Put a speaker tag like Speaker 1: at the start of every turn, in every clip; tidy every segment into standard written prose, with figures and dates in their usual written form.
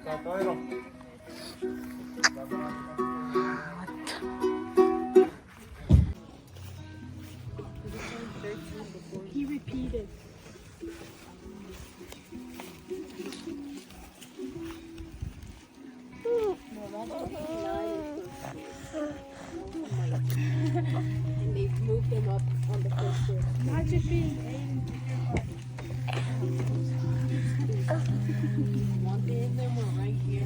Speaker 1: He repeated. And they've moved them up on the first shift. Imagine being aimed one day of them were right here.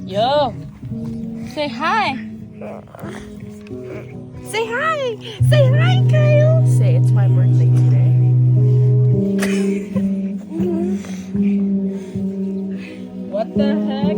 Speaker 2: Yo, say hi. Say hi. Say hi, Kyle. Say it's my birthday today. What the heck?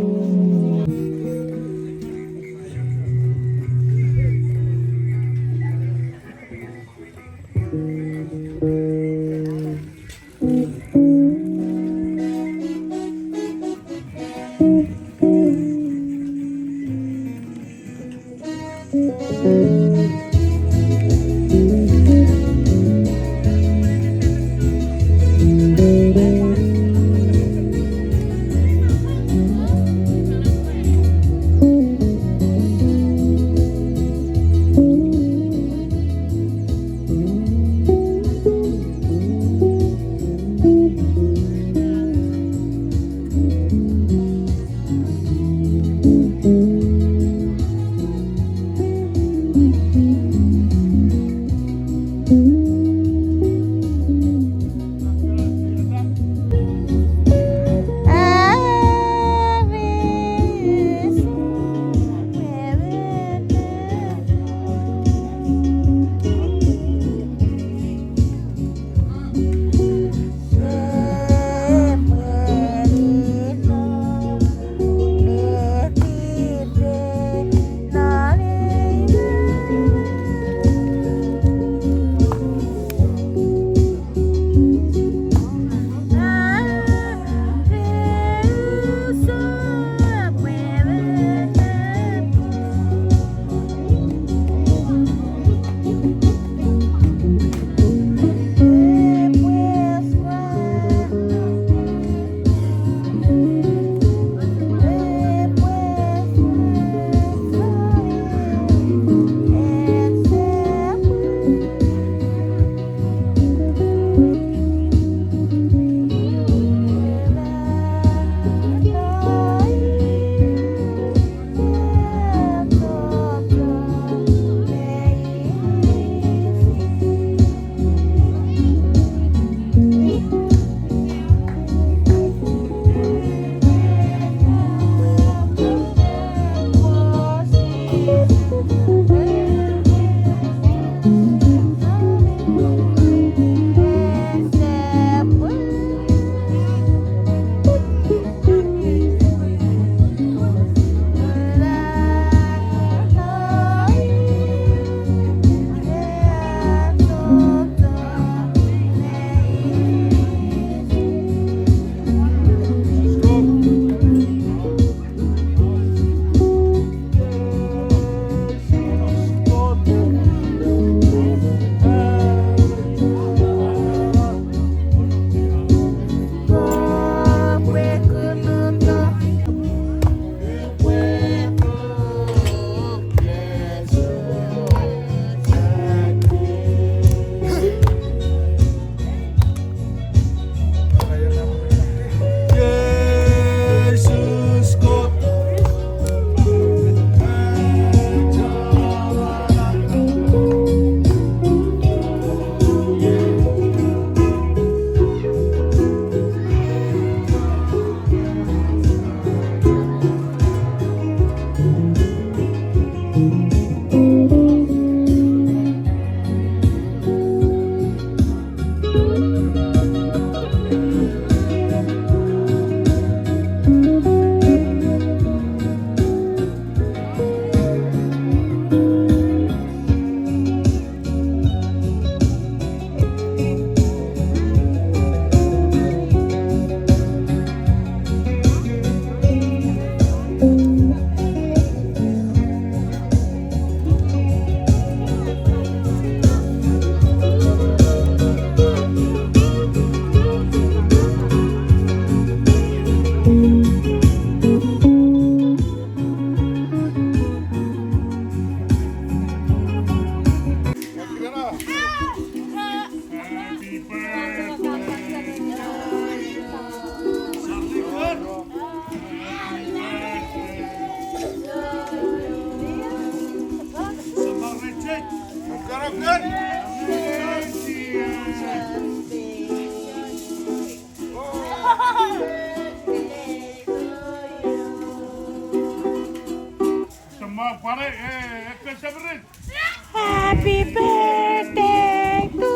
Speaker 2: Happy birthday to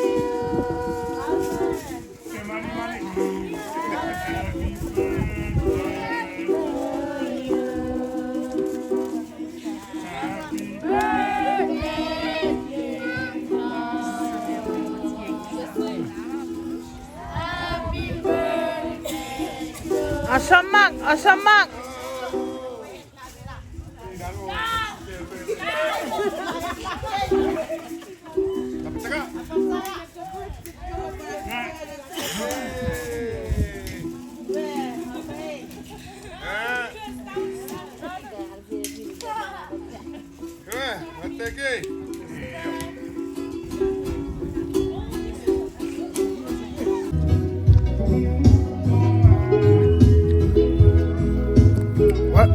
Speaker 2: you. Asamak, asamak. What?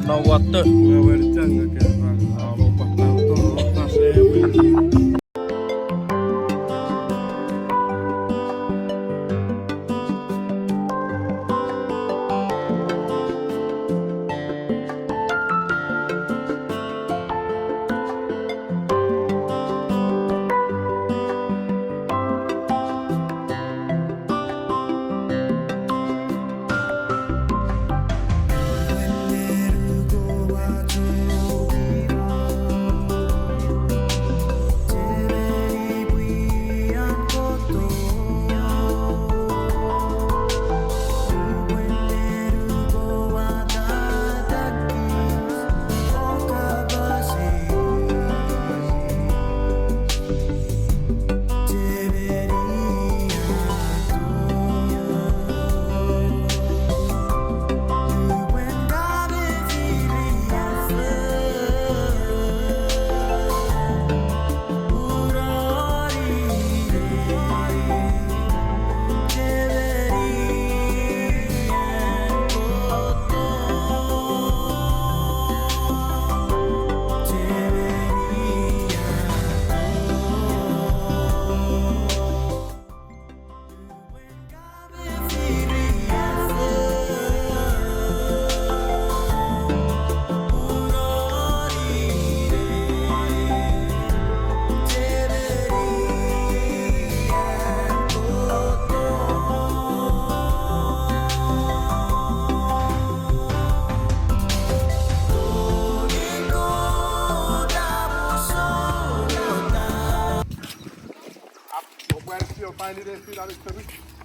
Speaker 2: No water.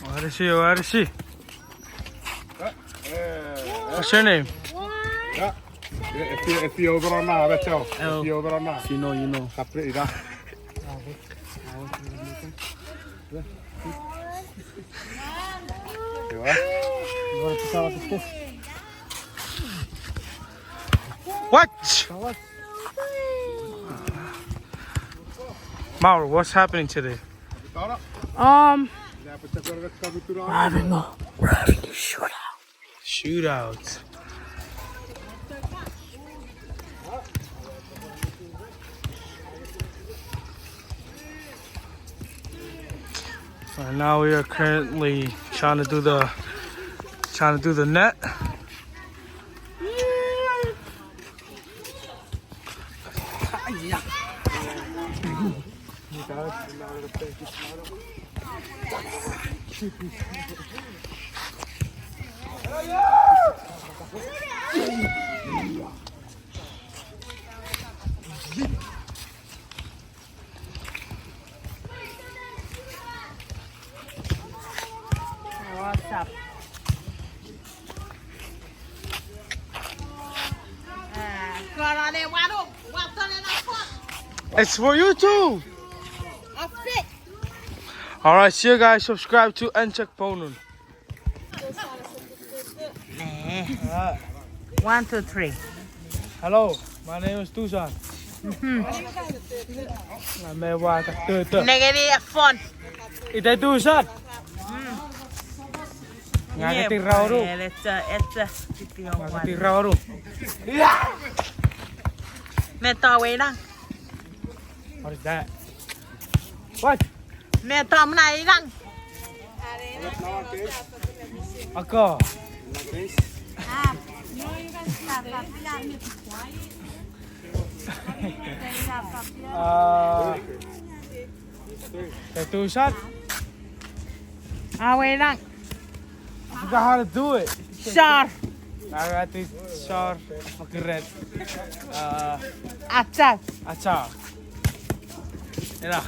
Speaker 2: Where is she? Where is she? What's your name?
Speaker 3: Ja. If je overal na, weet je wel.
Speaker 2: Oh.
Speaker 3: If je overal na.
Speaker 2: You know.
Speaker 3: Gaat pretty, ja.
Speaker 2: What? Mauro, what's happening today? We're having a shootout. Shootout. And now we are currently trying to do the net.
Speaker 4: What's up? Keluar
Speaker 2: It's for you too.
Speaker 1: I fit.
Speaker 2: Alright, see you guys. Subscribe to and check Ponen.
Speaker 4: 1, 2, 3
Speaker 2: Hello, my name is Tucson. Mẹ qua cả từ từ.
Speaker 4: Negative phone.
Speaker 2: Ite Tucson. Nga ka tiraw ro.
Speaker 4: It's
Speaker 2: Nga ka tiraw ro.
Speaker 4: Mẹ to vậy đó.
Speaker 2: What is that? What?
Speaker 4: Mẹ to này đó.
Speaker 2: Ako. Ite Tucson.
Speaker 4: Vậy đó.
Speaker 2: I forgot how to do it.
Speaker 4: Sure.
Speaker 2: I got this short red.
Speaker 4: Acha.
Speaker 2: Acha. Yeah.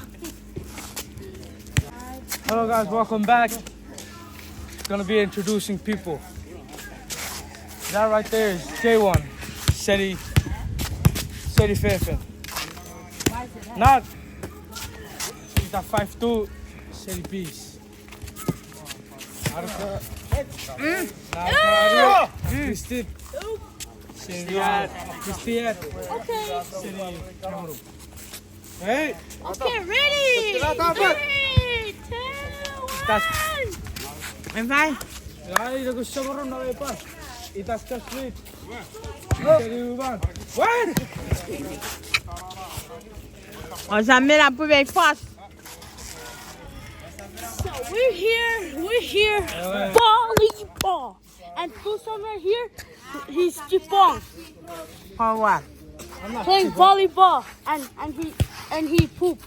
Speaker 2: Hello guys, welcome back. Gonna be introducing people. That right there is J1, Seti Fairfield. Not, he's a 5'2", Seti Beast. Christine. Christian.
Speaker 1: Okay.
Speaker 2: Hey.
Speaker 1: Okay, ready. 3, 2, 1.
Speaker 4: Em vai.
Speaker 2: Aí, eu gosto de não é pá. E tá ficando split. What?
Speaker 4: On s'en met la poubelle forte.
Speaker 1: So we're here, volleyball. And Tucson right here, he's Jipong,
Speaker 4: For what?
Speaker 1: playing volleyball, and he pooped.